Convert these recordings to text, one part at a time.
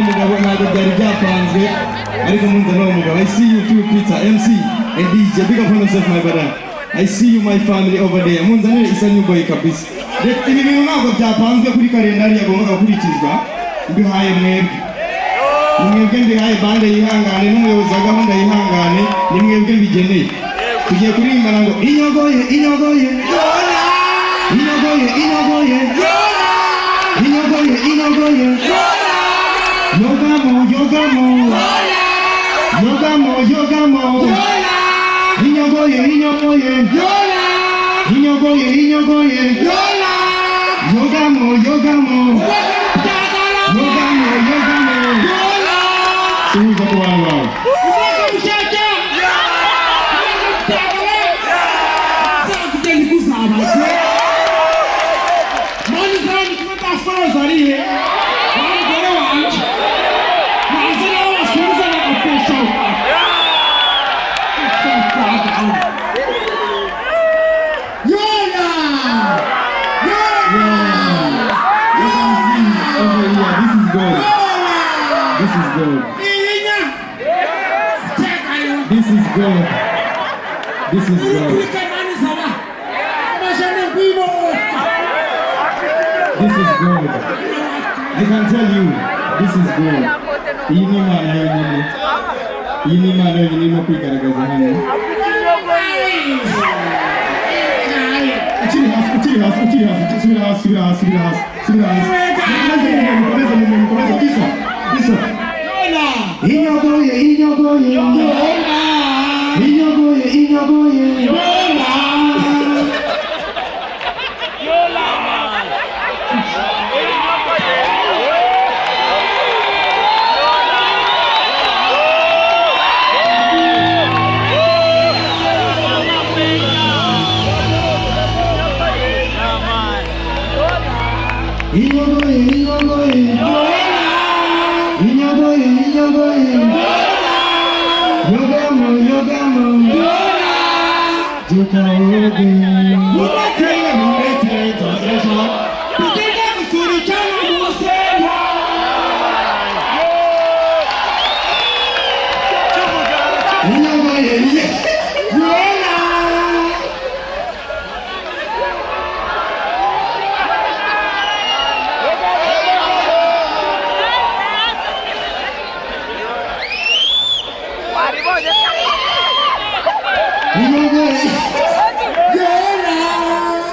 Mugabo ntabwo byari byapanzwe ariko munza no mugabo. I see you through Peter MC and DJ. Big up on yourself my brother. I see you my family over there. Munza nere isa Inyogoye kabisa. Ibi bintu ntabwo byapanzwe kuri kalendari yagombaga gukurikizwa. Mbihaye mwebwe. Nimwebwe mbihaye bande yihangane n'umuyobozi wa gahunda yihangane. Nimwebwe mbigeneye. Tugiye kuririmba ngo Inyogoye Inyogoye Yola. Inyogoye Inyogoye Yola. Inyogoye Inyogoye Yola. Yogamo Yogamo Yola. Yogamo Yogamo Yola. Inyogoye Inyogoye Yola. Inyogoye Inyogoye Yola. Yogamo Yogamo Yogamo Yogamo Yola. Suza kwa wao. This is good. This is good. This is good. This is good. I can tell you, this is good. Iyi ni Imana yonyine. Iyi ni Imana yonyine irimo kwigaragaza hano. Ukiri hasi. Subira hasi. Mukomeze. Isa. Inyogoye Inyogoye Yola. Inyogoye Inyogoye Yola. Yola. Inyogoye Inyogoye Yola. Inyogoye Inyogoye Yogamo Yogamo Jukaoge Mubete Tozejo Tukika kusuri chana musema Inyogoye Yola. Inyogoye Yola.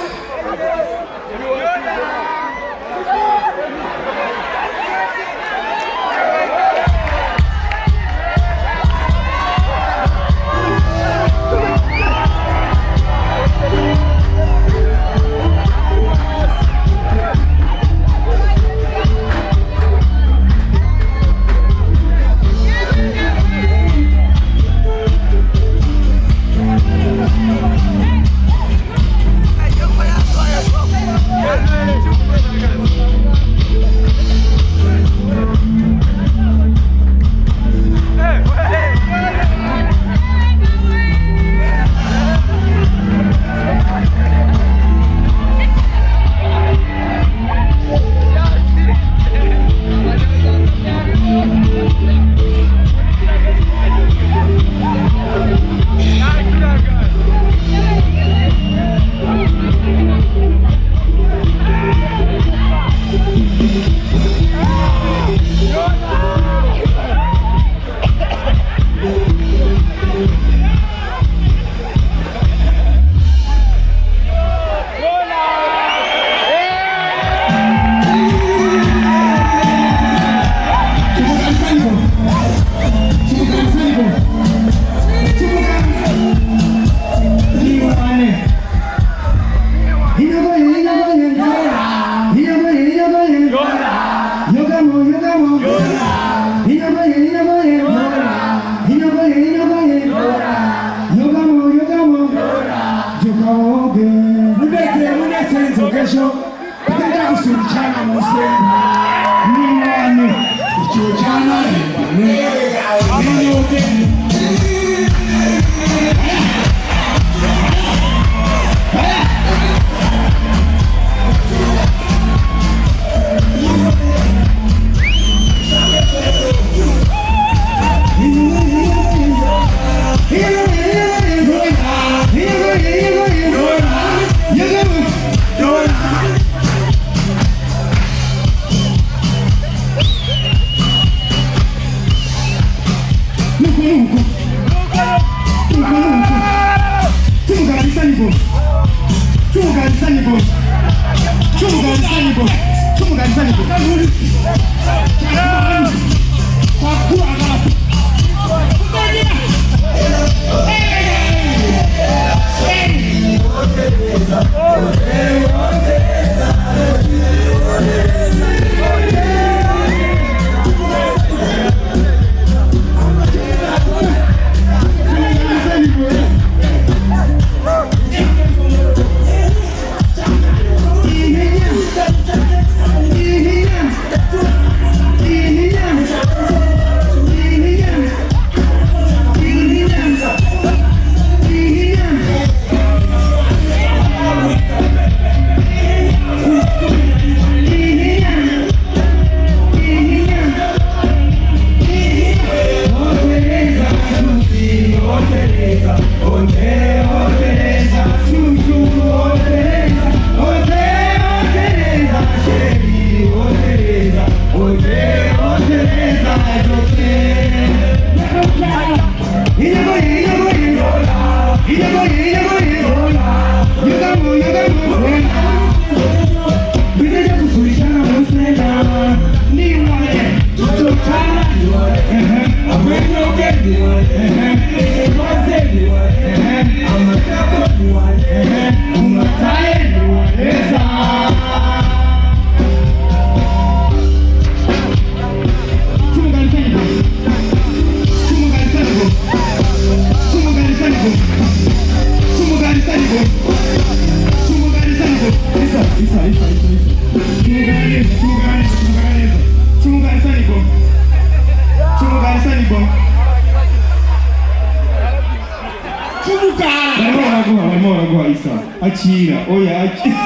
Akira, oya akira.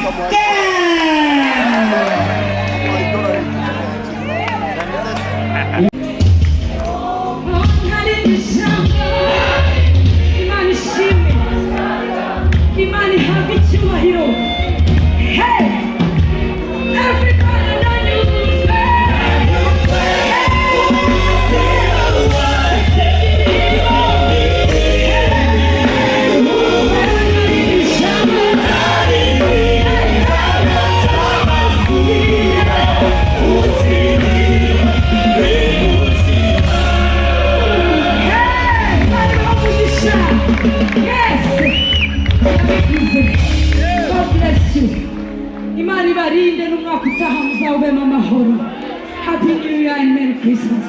Happy New Year and Merry Christmas.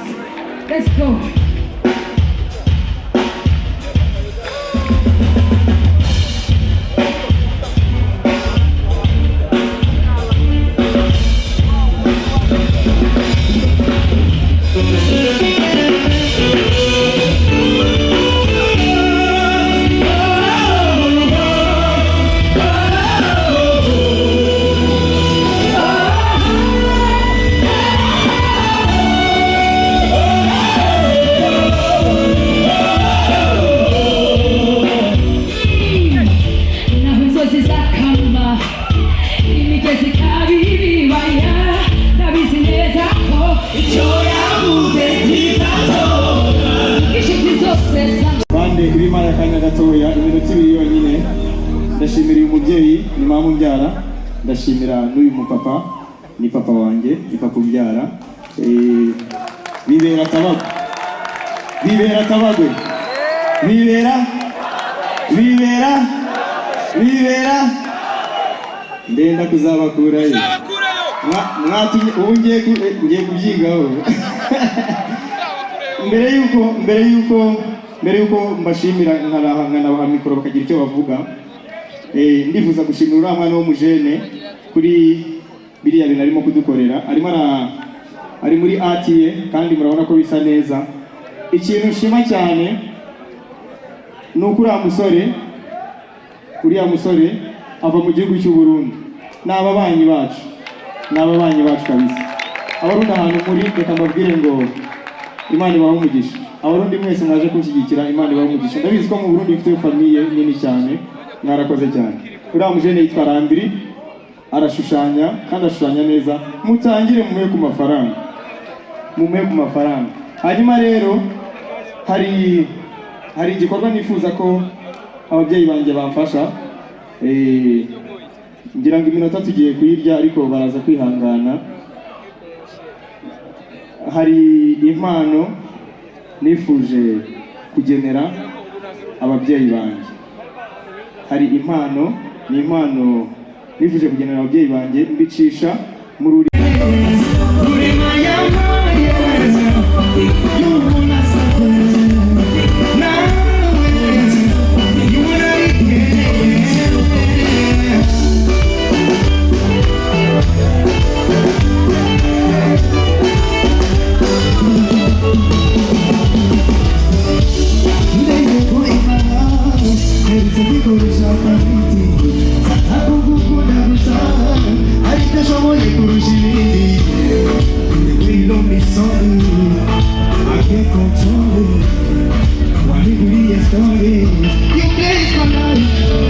Let's go. Ndashimira uyu mubyeyi ni mama umbyara, ndashimira n'uyu mupapa ni papa wanjye, ni papa umbyara. Bibera tabagwe, bibera tabagwe, bibera ndenda kuzabakurayo, mwatumye ubu ngiye kubyigaho. mbere yuko mbashimira nkanabaha mikoro bakagira icyo bavuga, ndifuza gushimira uriya mwana w'umujene kuri biriya bintu arimo kudukorera. Ari muri art ye kandi murabona ko bisa neza. Ikintu nshima cyane ni uko uriya musore ava mu gihugu cy'u Burundi. Ni ababanyi bacu kabisa. Abarundi ahantu muri, reka mbabwire ngo Imana ibahe umugisha. Abarundi mwese mwaje kunshyigikira, Imana ibahe umugisha. Ndabizi ko mu Burundi mfite famiye nini cyane, mwarakoze cyane. Uriya mujene yitwa Randiri, arashushanya kandi ashushanya neza. Mutangire mumuhe ku mafaranga. Hanyuma rero hari igikorwa nifuza ko ababyeyi banjye bamfasha. Ngira ngo iminota tugiye kuyirya ariko baraza kwihangana. Hari impano nifuje kugenera ababyeyi banjye. Ni impano nifuje kugenera ababyeyi banjye, mbicisha muri you place my life.